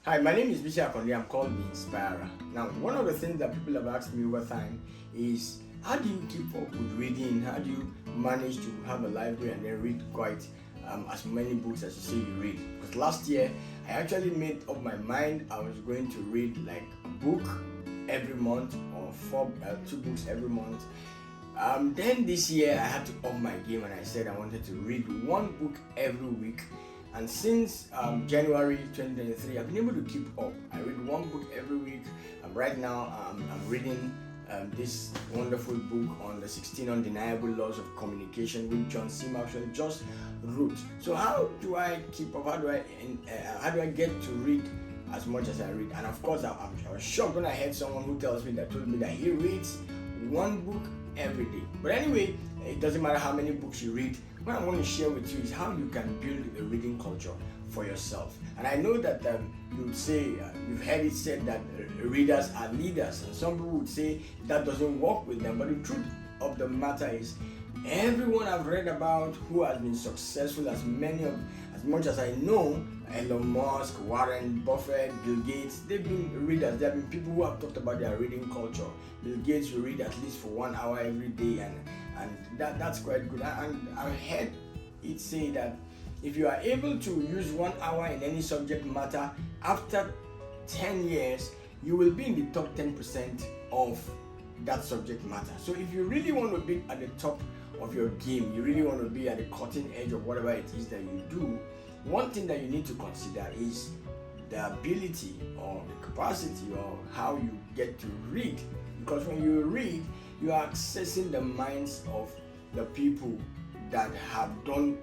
Hi, my name is Bisi Akande. I'm called the Inspirer. Now, one of the things that people have asked me over time is how do you keep up with reading? How do you manage to have a library and then read quite as many books as you say you read? Because last year, I actually made up my mind I was going to read like a book every month or two books every month. Then this year, I had to up my game and I said I wanted to read one book every week. And since January 2023, I've been able to keep up. I read one book every week. Right now, I'm reading this wonderful book on the 16 undeniable laws of communication, which John Sim actually just wrote. So how do I keep up? How do I get to read as much as I read? And of course, I was shocked when I heard someone who told me that he reads one book every day. But anyway, it doesn't matter how many books you read. What I want to share with you is how you can build a reading culture for yourself. And I know that you would say, you've heard it said that readers are leaders, and some people would say that doesn't work with them. But the truth of the matter is, everyone I've read about who has been successful, as much as I know, Elon Musk, Warren Buffett, Bill Gates, they've been readers. There have been people who have talked about their reading culture. Bill Gates will read at least for 1 hour every day, and that's quite good. And I heard it say that if you are able to use 1 hour in any subject matter, after 10 years, you will be in the top 10% of that subject matter. So if you really want to be at the top of your game, you really want to be at the cutting edge of whatever it is that you do, one thing that you need to consider is the ability or the capacity or how you get to read. Because when you read, you are accessing the minds of the people that have done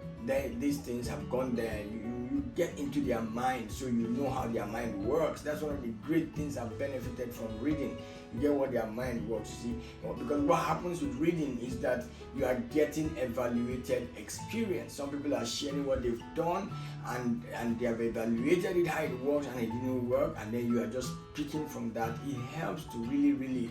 these things, have gone there. You get into their mind, so you know how their mind works. That's one of the great things I've benefited from reading. You get what their mind works, you see. Because what happens with reading is that you are getting evaluated experience. Some people are sharing what they've done and they have evaluated it, how it works, and it didn't work, and then you are just picking from that. It helps to really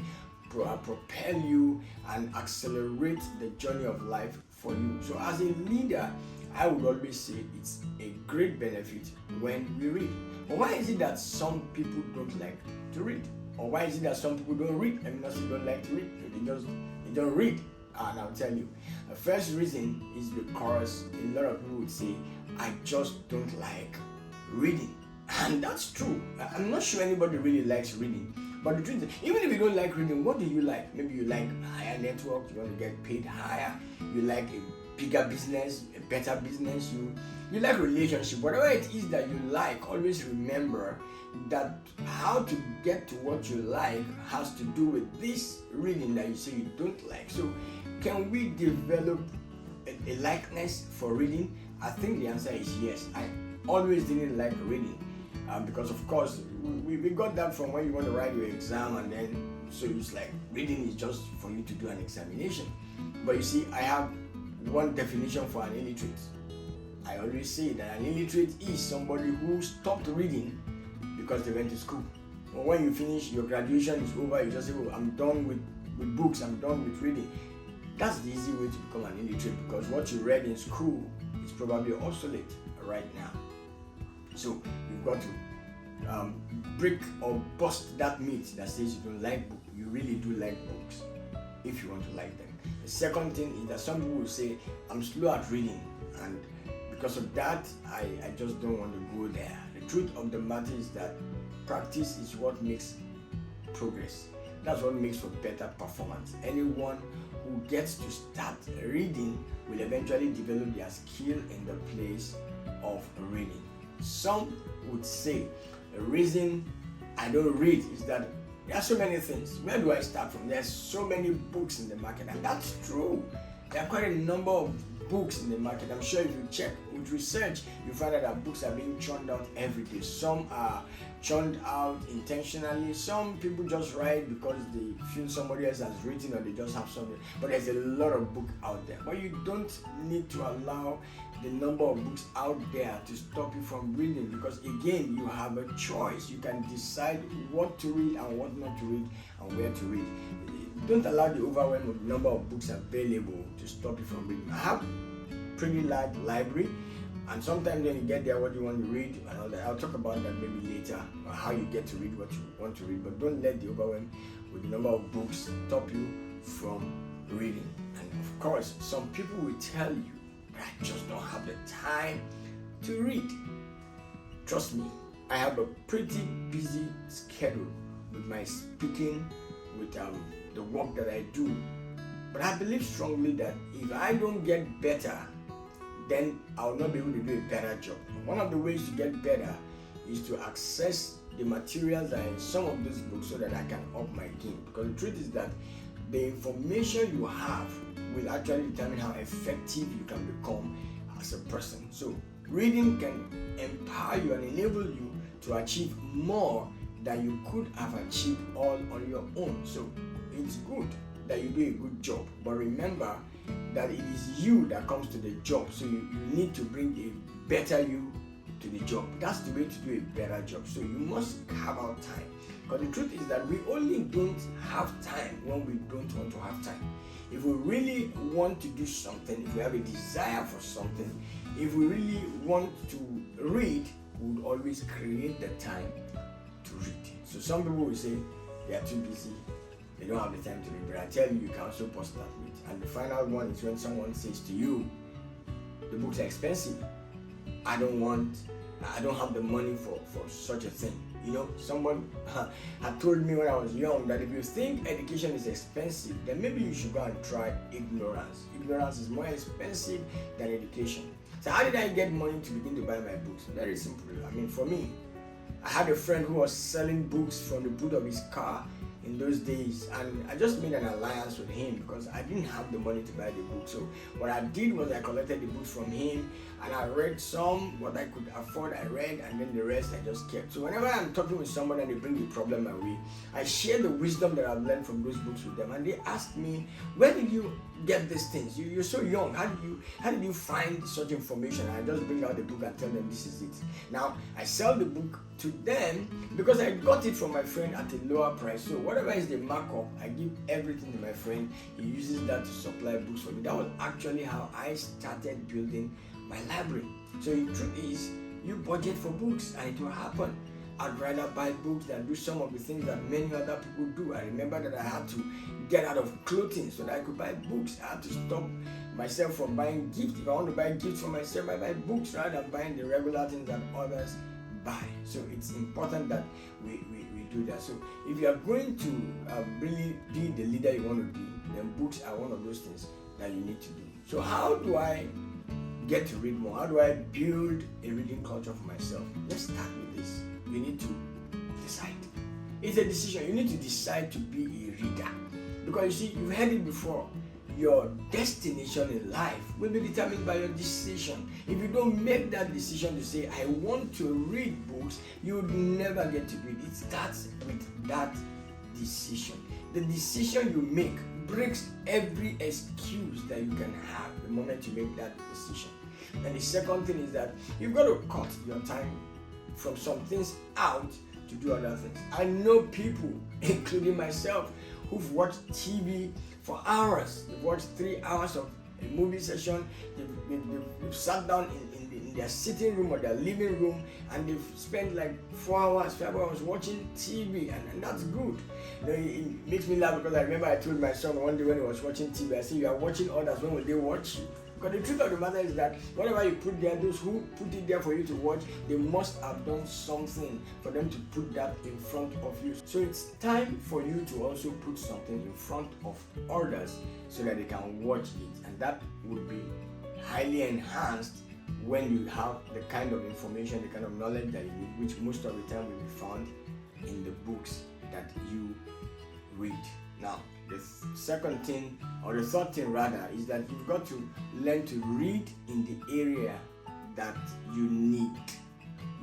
propel you and accelerate the journey of life for you. So as a leader, I would always say it's a great benefit when we read. But why is it that some people don't like to read? Or why is it that some people don't read? I mean, not say don't like to read, they don't read. And I'll tell you, the first reason is because a lot of people would say, I just don't like reading. And that's true. I'm not sure anybody really likes reading. But the truth is, even if you don't like reading, what do you like? Maybe you like higher network, you want to get paid higher, you like a bigger business, a better business, you like relationship, whatever it is that you like. Always remember that how to get to what you like has to do with this reading that you say you don't like. So can we develop a likeness for reading? I think the answer is yes. I always didn't like reading. Because of course we got that from when you want to write your exam, and then so it's like reading is just for you to do an examination. But you see, I have one definition for an illiterate. I always say that an illiterate is somebody who stopped reading because they went to school. But when you finish, your graduation is over, you just say, oh, I'm done with books, I'm done with reading. That's the easy way to become an illiterate, because what you read in school is probably obsolete right now. So you've got to break or bust that myth that says you don't like books. You really do like books if you want to like them. The second thing is that some people will say, I'm slow at reading, and because of that, I just don't want to go there. The truth of the matter is that practice is what makes progress. That's what makes for better performance. Anyone who gets to start reading will eventually develop their skill in the place of reading. Some would say the reason I don't read is that there are so many things. Where do I start from? There's so many books in the market, and that's true. There are quite a number of books in the market. I'm sure if you check with research, you find out that books are being churned out every day. Some are churned out intentionally. Some people just write because they feel somebody else has written, or they just have something. But there's a lot of books out there. But you don't need to allow the number of books out there to stop you from reading, because again, you have a choice. You can decide what to read and what not to read and where to read. Don't allow the overwhelm of the number of books available to stop you from reading. I have a pretty large library. And sometimes when you get there, what you want to read and all that, I'll talk about that maybe later, or how you get to read what you want to read. But don't let the overwhelm with the number of books stop you from reading. And of course, some people will tell you, I just don't have the time to read. Trust me, I have a pretty busy schedule with my speaking, with the work that I do. But I believe strongly that if I don't get better, then I'll not be able to do a better job. One of the ways to get better is to access the materials that are in some of those books so that I can up my game. Because the truth is that the information you have will actually determine how effective you can become as a person. So reading can empower you and enable you to achieve more than you could have achieved all on your own. So it's good that you do a good job, but remember that it is you that comes to the job. So you need to bring a better you to the job. That's the way to do a better job. So you must carve out time. Because the truth is that we only don't have time when we don't want to have time. If we really want to do something, if we have a desire for something, if we really want to read, we would always create the time to read. So some people will say they are too busy, they don't have the time to read, but I tell you, you can also post that with. And the final one is when someone says to you, the books are expensive, I don't have the money for such a thing. You know, someone had told me when I was young that if you think education is expensive, then maybe you should go and try ignorance. Ignorance is more expensive than education. So how did I get money to begin to buy my books? Very simple. I mean, for me, I had a friend who was selling books from the boot of his car in those days, and I just made an alliance with him because I didn't have the money to buy the book. So what I did was I collected the books from him and I read some, what I could afford I read, and then the rest I just kept. So whenever I'm talking with someone and they bring the problem my way, I share the wisdom that I've learned from those books with them, and they ask me, where did you get these things? You're so young, how did you find such information? And I just bring out the book and tell them this is it. Now I sell the book to them because I got it from my friend at a lower price. So whatever is the markup, I give everything to my friend. He uses that to supply books for me. That was actually how I started building my library. So the truth is, you budget for books and it will happen. I'd rather buy books than do some of the things that many other people do. I remember that I had to get out of clothing so that I could buy books. I had to stop myself from buying gifts. If I want to buy gifts for myself, I buy books rather than buying the regular things that others buy. So it's important that we do that. So if you are going to really be the leader you want to be, then books are one of those things that you need to do. So how do I get to read more? How do I build a reading culture for myself? Let's start with this. You need to decide. It's a decision. You need to decide to be a reader. Because you see, you've heard it before. Your destination in life will be determined by your decision. If you don't make that decision to say, I want to read books, you would never get to read. It starts with that decision. The decision you make breaks every excuse that you can have the moment you make that decision. And the second thing is that you've got to cut your time from some things out to do other things. I know people, including myself, who've watched TV for hours. They've watched 3 hours of a movie session. They've sat down in their sitting room or their living room and they've spent like 4 hours, 5 hours watching TV, and that's good. You know, it makes me laugh because I remember I told my son one day when he was watching TV, I said, you are watching others, when will they watch you? Because the truth of the matter is that whatever you put there, those who put it there for you to watch, they must have done something for them to put that in front of you. So it's time for you to also put something in front of others so that they can watch it. And that would be highly enhanced when you have the kind of information, the kind of knowledge that you need, which most of the time will be found in the books that you read. Now, the second thing, or the third thing rather, is that you've got to learn to read in the area that you need.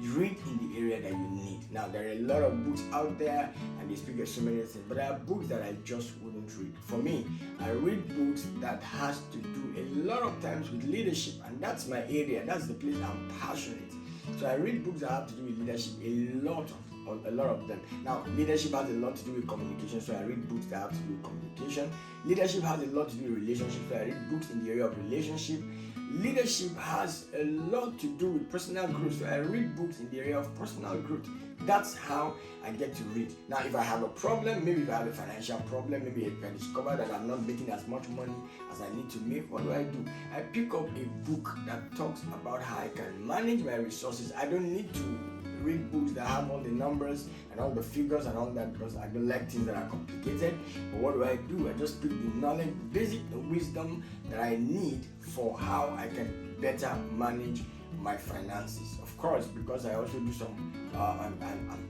You read in the area that you need. Now, there are a lot of books out there and they speak of so many things, but there are books that I just wouldn't read. For me, I read books that has to do a lot of times with leadership, and that's my area. That's the place I'm passionate. So I read books that have to do with leadership a lot a lot of them. Now, leadership has a lot to do with communication, so I read books that have to do with communication. Leadership has a lot to do with relationships, so I read books in the area of relationship. Leadership has a lot to do with personal growth, so I read books in the area of personal growth. That's how I get to read. Now, if I have a problem, maybe if I have a financial problem, maybe if I discover that I'm not making as much money as I need to make, what do? I pick up a book that talks about how I can manage my resources. I don't need to read books that have all the numbers and all the figures and all that, because I don't like things that are complicated. But what do? I just pick the knowledge, basic the wisdom that I need for how I can better manage my finances. Of course, because I also do some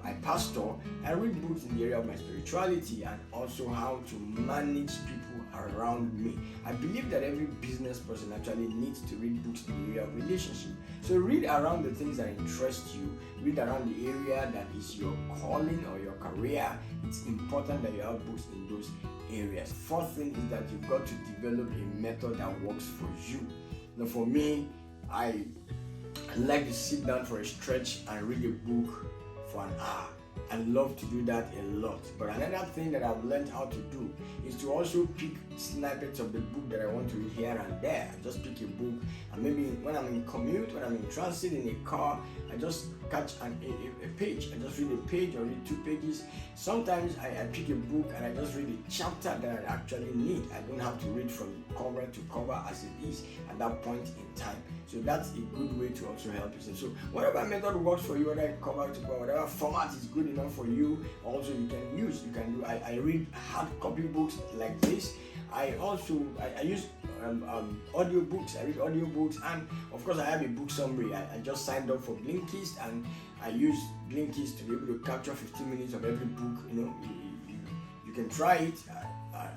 I pastor, I read books in the area of my spirituality and also how to manage people around me. I believe that every business person actually needs to read books in the area of relationship. So read around the things that interest you, read around the area that is your calling or your career. It's important that you have books in those areas. Fourth thing is that you've got to develop a method that works for you. Now, for me, I like to sit down for a stretch and read a book for an hour. I love to do that a lot. But another thing that I've learned how to do is to also pick snippets of the book that I want to read here and there. I just pick a book, and maybe when I'm in commute, when I'm in transit in a car, I just catch a page. I just read a page or read 2 pages. Sometimes I pick a book and I just read a chapter that I actually need. I don't have to read from cover to cover as it is at that point in time. So that's a good way to also help yourself. So whatever method works for you, whether cover to cover, whatever format is good enough for you, also you can use. You can do. I read hard copy books like this. I use audio books. I read audio books, and of course I have a book summary. I just signed up for Blinkist, and I use Blinkist to be able to capture 15 minutes of every book. You can try it,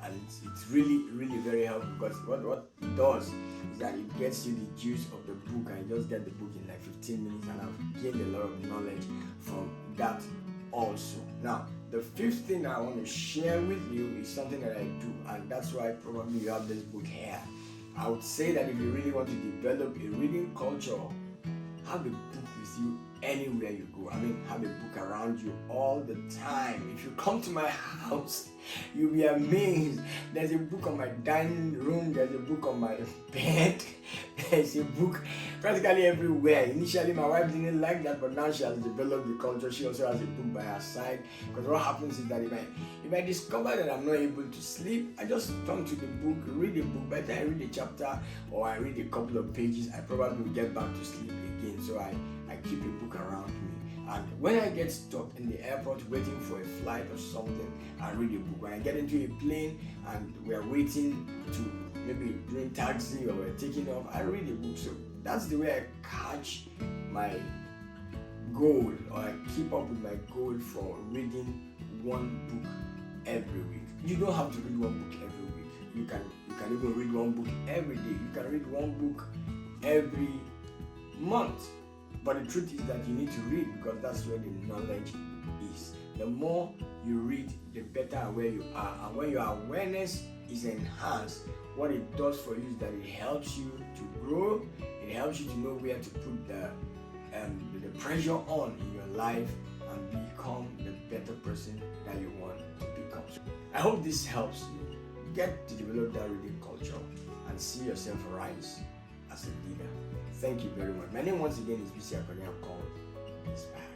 and it's really, really very helpful, because what it does is that it gets you the juice of the book, and you just get the book in like 15 minutes, and I've gained a lot of knowledge from that also. Now, the 5th thing that I want to share with you is something that I do, and that's why probably you have this book here. I would say that if you really want to develop a reading culture, have a book with you anywhere you go. Have a book around you all the time. If you come to my house, you'll be amazed. There's a book on my dining room, there's a book on my bed, there's a book practically everywhere. Initially, my wife didn't like that, but now she has developed the culture. She also has a book by her side, because what happens is that if I discover that I'm not able to sleep, I just turn to the book, read the book. By the time I read a chapter or I read a couple of pages, I probably will get back to sleep again. So I keep a book around me. And when I get stuck in the airport waiting for a flight or something, I read a book. When I get into a plane and we are waiting to maybe doing taxi or we're taking off, I read a book. So that's the way I catch my goal, or I keep up with my goal for reading one book every week. You don't have to read one book every week. You can even read one book every day. You can read one book every month. But the truth is that you need to read, because that's where the knowledge is. The more you read, the better aware you are. And when your awareness is enhanced, what it does for you is that it helps you to grow. It helps you to know where to put the pressure on in your life and become the better person that you want to become. So I hope this helps you get to develop that reading culture and see yourself rise as a leader. Thank you very much. My name once again is Bisi Akande. I'm called Inspire.